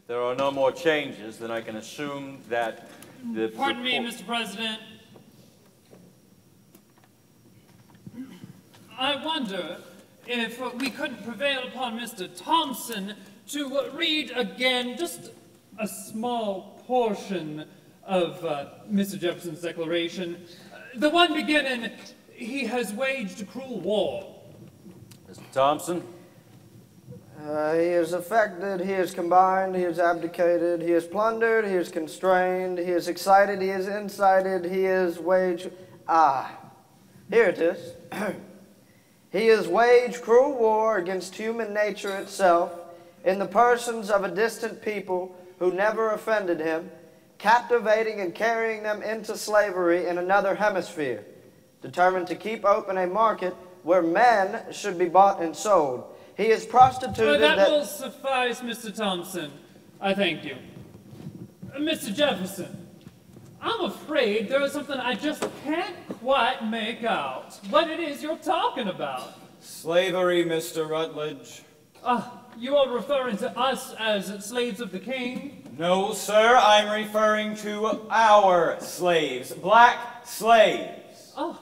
there are no more changes, then I can assume that the... Pardon me, Mr. President. I wonder if we couldn't prevail upon Mr. Thompson to read again just a small portion of Mr. Jefferson's declaration. The one beginning, "He has waged a cruel war." Mr. Thompson? He is affected, he is combined, he is abdicated, he is plundered, he is constrained, he is excited, he is incited, he is waged... here it is. He has waged cruel war against human nature itself in the persons of a distant people who never offended him, captivating and carrying them into slavery in another hemisphere, determined to keep open a market where men should be bought and sold. He is prostituted... That will suffice, Mr. Thompson. I thank you. Mr. Jefferson, I'm afraid there is something I just can't quite make out. What it is you're talking about. Slavery, Mr. Rutledge. You are referring to us as slaves of the king? No, sir, I'm referring to our slaves, black slaves. Oh,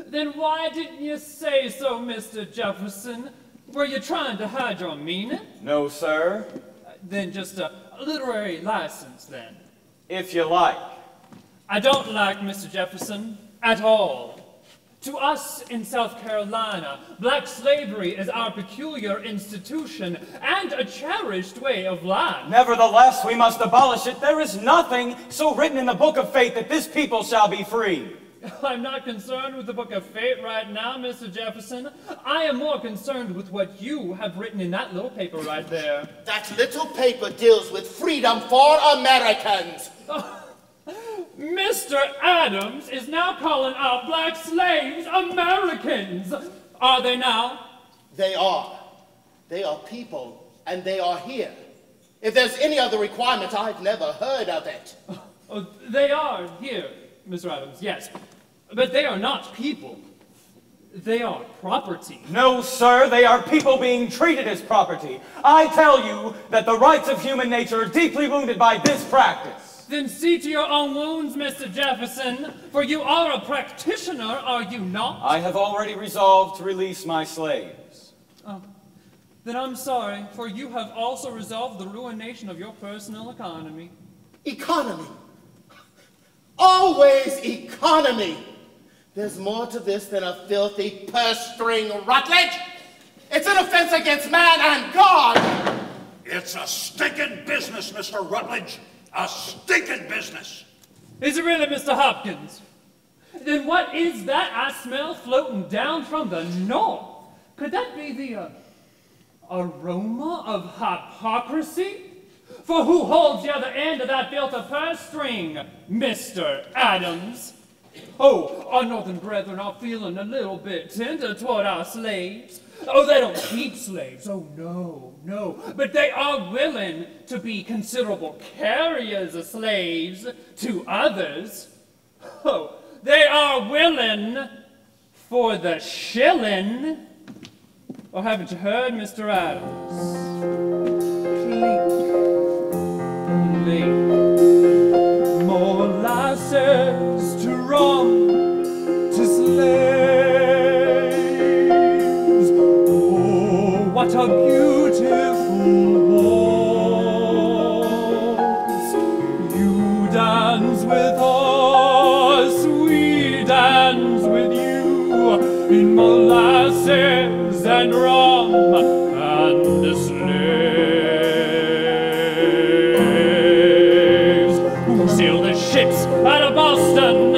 then why didn't you say so, Mr. Jefferson? Were you trying to hide your meaning? No, sir. Then just a literary license, then. If you like. I don't like Mr. Jefferson at all. To us in South Carolina, black slavery is our peculiar institution and a cherished way of life. Nevertheless, we must abolish it. There is nothing so written in the Book of Fate that this people shall be free. I'm not concerned with the Book of Fate right now, Mr. Jefferson. I am more concerned with what you have written in that little paper right there. That little paper deals with freedom for Americans. Mr. Adams is now calling our black slaves Americans. Are they now? They are. They are people, and they are here. If there's any other requirement, I've never heard of it. They are here, Mr. Adams, yes. But they are not people. They are property. No, sir, they are people being treated as property. I tell you that the rights of human nature are deeply wounded by this practice. Then see to your own wounds, Mr. Jefferson, for you are a practitioner, are you not? I have already resolved to release my slaves. Oh, then I'm sorry, for you have also resolved the ruination of your personal economy. Economy? Always economy! There's more to this than a filthy purse string, Rutledge! It's an offense against man and God! It's a stinking business, Mr. Rutledge. A stinking business. Is it really, Mr. Hopkins? Then what is that I smell floating down from the north? Could that be the aroma of hypocrisy? For who holds the other end of that filter purse string, Mr. Adams? Oh, our northern brethren are feeling a little bit tender toward our slaves. Oh, they don't keep slaves. Oh, no, no. But they are willing to be considerable carriers of slaves to others. Oh, they are willing for the shilling. Or haven't you heard, Mr. Adams? Clink, clink. Molasses to rum to slaves. What a beautiful waltz. You dance with us, we dance with you, in molasses and rum and slaves. Who sail the ships out of Boston,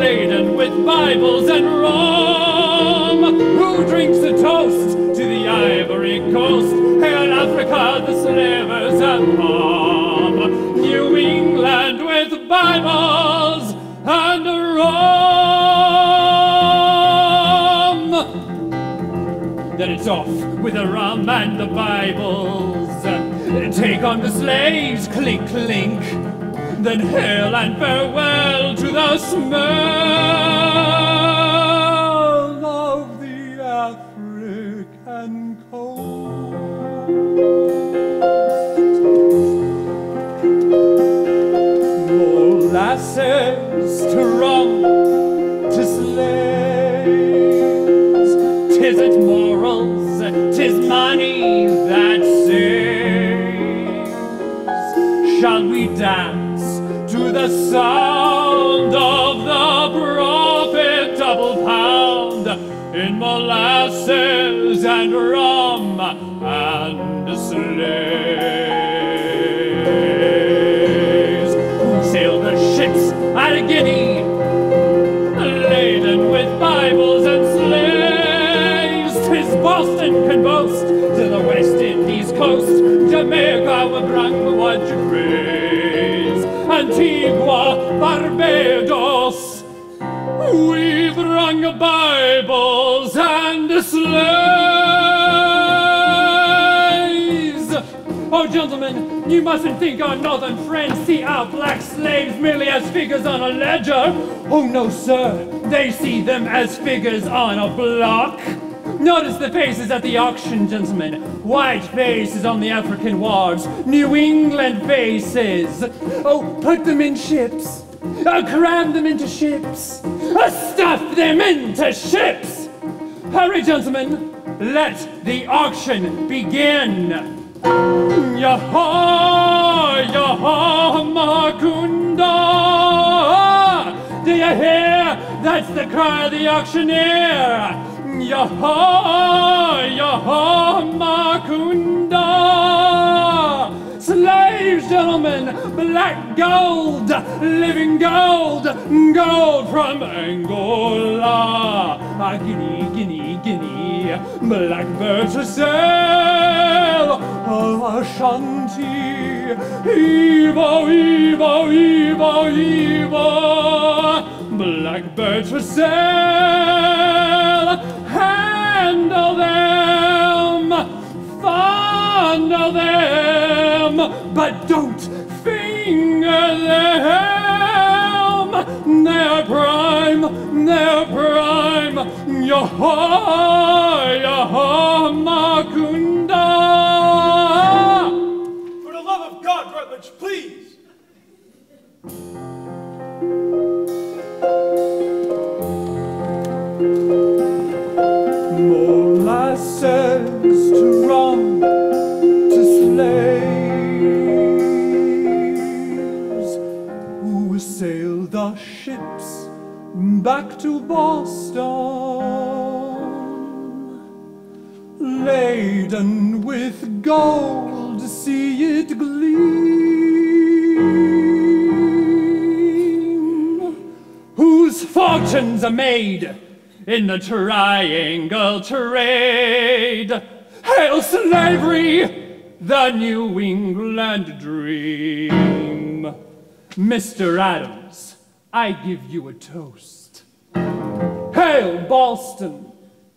laden with Bibles and rum? Who drinks a toast to the Ivory Coast? Hail Africa, the slavers have come. New England with Bibles and rum. Then it's off with the rum and the Bibles. Take on the slaves, clink, clink. Then hail and farewell to the smell of the African coast. shall we dance to the sound of the profitable pound in molasses and rum and slaves who sail the ships at a guinea, laden with Bibles and slaves. 'Tis Boston can boast to the West Indies coast, Jamaica will bring what you praise, Antigua, Barbados, we've rung Bibles and slaves. Oh, gentlemen, you mustn't think our northern friends see our black slaves merely as figures on a ledger. Oh, no, sir, they see them as figures on a block. Notice the faces at the auction, gentlemen. White faces on the African wharves, New England faces. Oh, put them in ships. Cram them into ships. Stuff them into ships. Hurry, gentlemen. Let the auction begin. Yaha, yaha, Makunda. Do you hear? That's the cry of the auctioneer. Yaha, yaha, Makunda. Slaves, gentlemen, black gold, living gold, gold from Angola. Guinea, Guinea, Guinea, blackbirds for sale. Ashanti, Evo, Evo, Evo, Evo, blackbirds for sale. Handle them, fondle them, but don't finger them. They're prime, they're prime. Yaha, yaha, Makunda. For the love of God, Rutledge, please. Molasses to rum to slaves who sail the ships back to Boston, laden with gold, see it gleam, whose fortunes are made in the triangle trade. Hail slavery, the New England dream. Mr. Adams, I give you a toast. Hail Boston,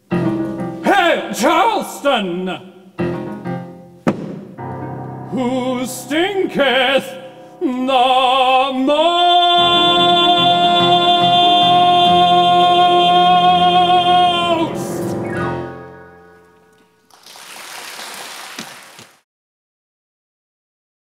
hail Charleston, who stinketh the most.